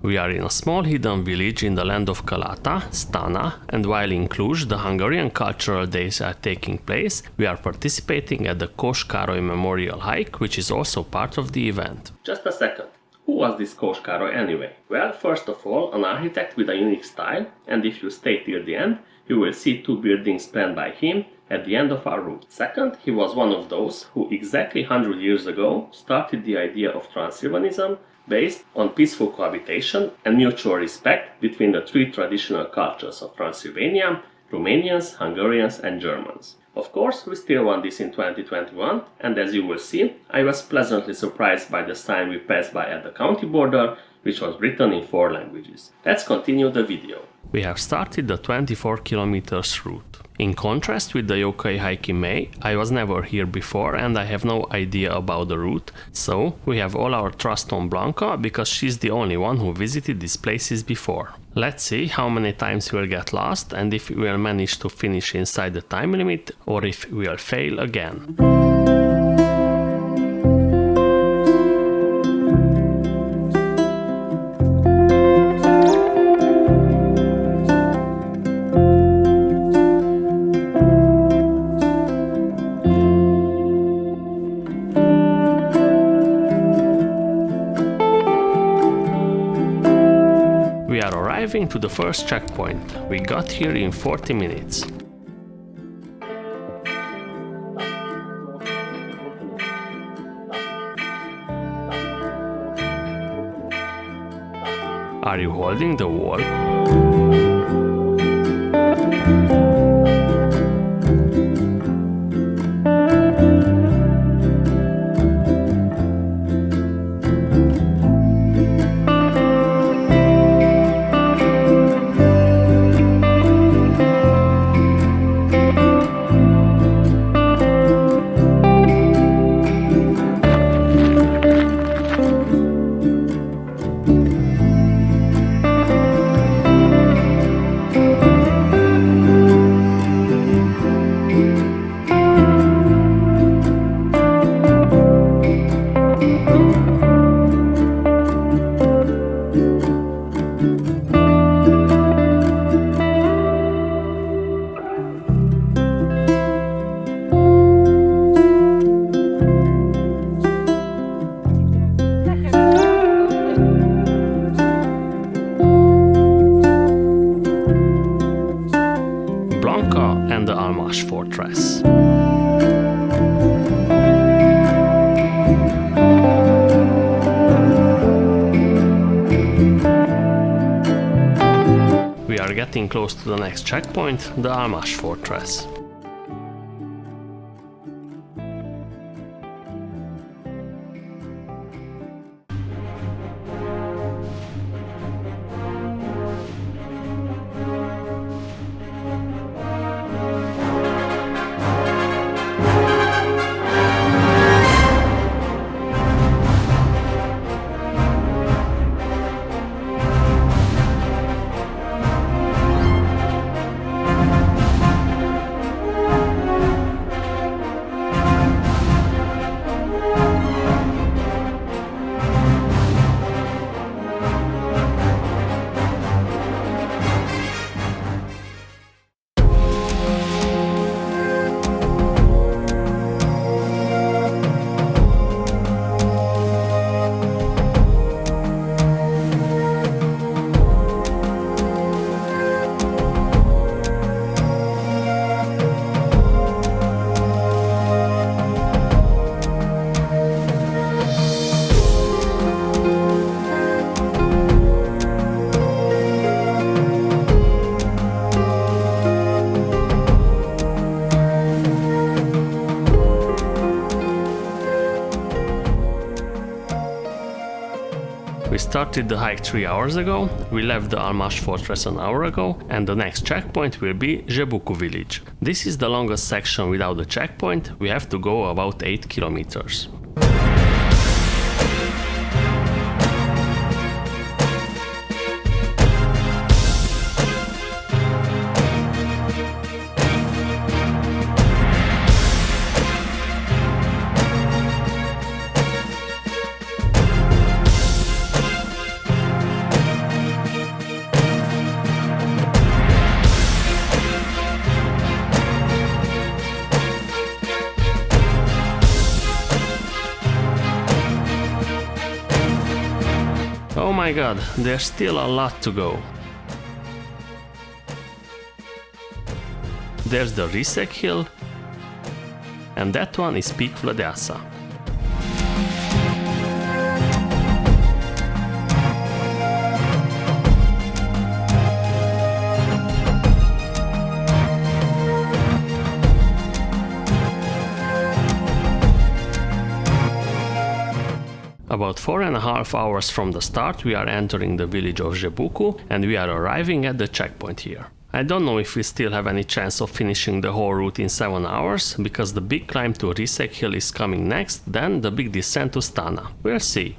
We are in a small hidden village in the Land of Călata, Stana, and while in Cluj the Hungarian Cultural Days are taking place, we are participating at the Károly Memorial Hike, which is also part of the event. Just a second. Who was this Károly anyway? Well, first of all, an architect with a unique style, and if you stay till the end, you will see two buildings planned by him at the end of our route. Second, he was one of those who exactly 100 years ago started the idea of Transylvanism based on peaceful cohabitation and mutual respect between the three traditional cultures of Transylvania: Romanians, Hungarians and Germans. Of course, we still want this in 2021, and as you will see, I was pleasantly surprised by the sign we passed by at the county border, which was written in 4 languages. Let's continue the video. We have started the 24 kilometers route. In contrast with the Jókai hike in May, I was never here before and I have no idea about the route, so we have all our trust on Blanca because she's the only one who visited these places before. Let's see how many times we'll get lost and if we will manage to finish inside the time limit or if we'll fail again. We are arriving to the first checkpoint. We got here in 40 minutes. Are you holding the wall? And the Almaș fortress. We are getting close to the next checkpoint, the Almaș fortress. We started the hike 3 hours ago, we left the Almaș fortress an hour ago, and the next checkpoint will be Jebucu village. This is the longest section without the checkpoint, we have to go about 8 kilometers. my god, there's still a lot to go. There's the Riseg hill, and that one is Peak Vlădeasa. About 4.5 hours from the start we are entering the village of Jebucu and we are arriving at the checkpoint here. I don't know if we still have any chance of finishing the whole route in 7 hours, because the big climb to Riseg hill is coming next, then the big descent to Stana. We'll see.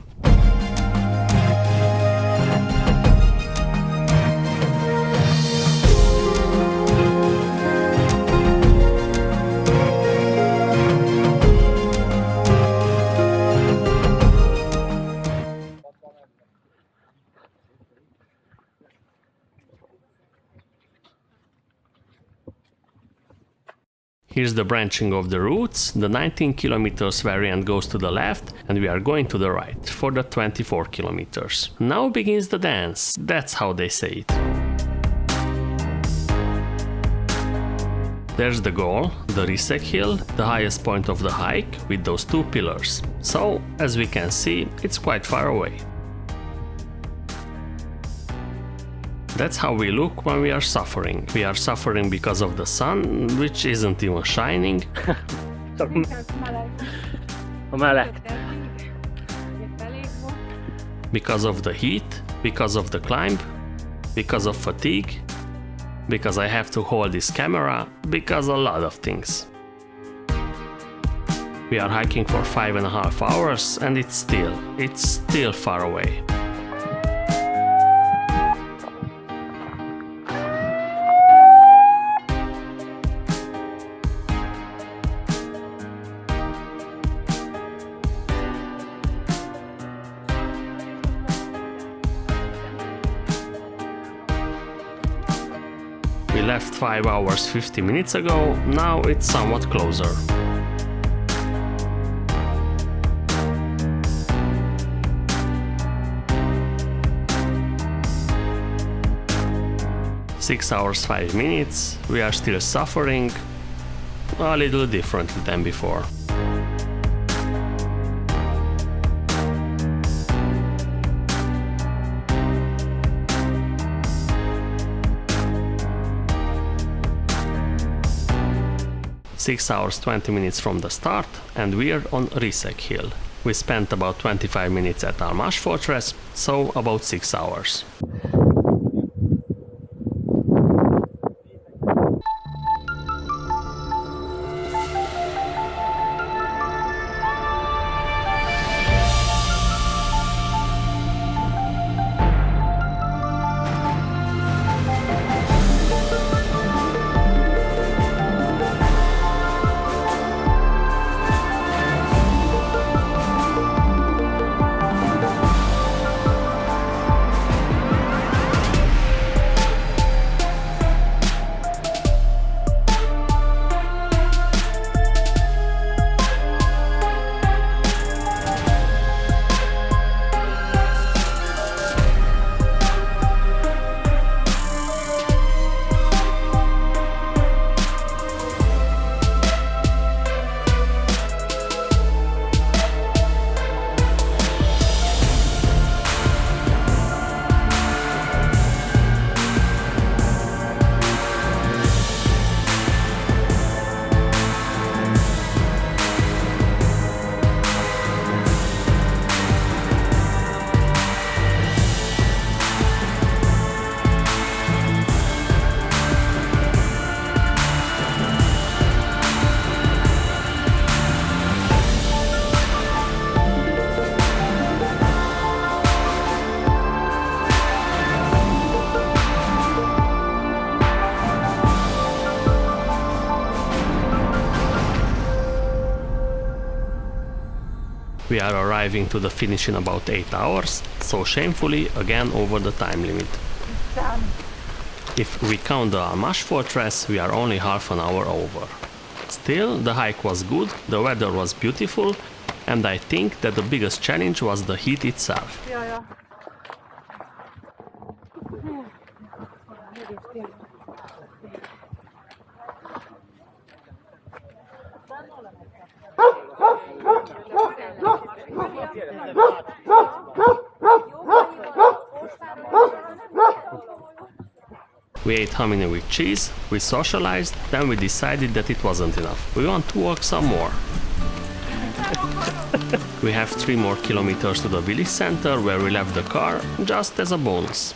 Here's the branching of the routes. The 19 kilometers variant goes to the left and we are going to the right for the 24 kilometers. Now begins the dance. That's how they say it. There's the goal, the Riseg hill, the highest point of the hike with those two pillars. So, as we can see, it's quite far away. That's how we look when we are suffering. We are suffering because of the sun, which isn't even shining. Because of the heat, because of the climb, because of fatigue, because I have to hold this camera, because a lot of things. We are hiking for 5.5 hours and it's still far away. We left 5 hours 50 minutes ago, now it's somewhat closer. Six hours 5 minutes, we are still suffering, a little differently than before. Six hours 20 minutes from the start and we're on Riseg hill. We spent about 25 minutes at Almaș fortress, so about 6 hours. We are arriving to the finish in about 8 hours, so shamefully again over the time limit. If we count the Almaș fortress, we are only half an hour over. Still, the hike was good, the weather was beautiful, and I think that the biggest challenge was the heat itself. We ate hominy with cheese, we socialized, then we decided that it wasn't enough. We want to walk some more. We have 3 more kilometers to the village center where we left the car, just as a bonus.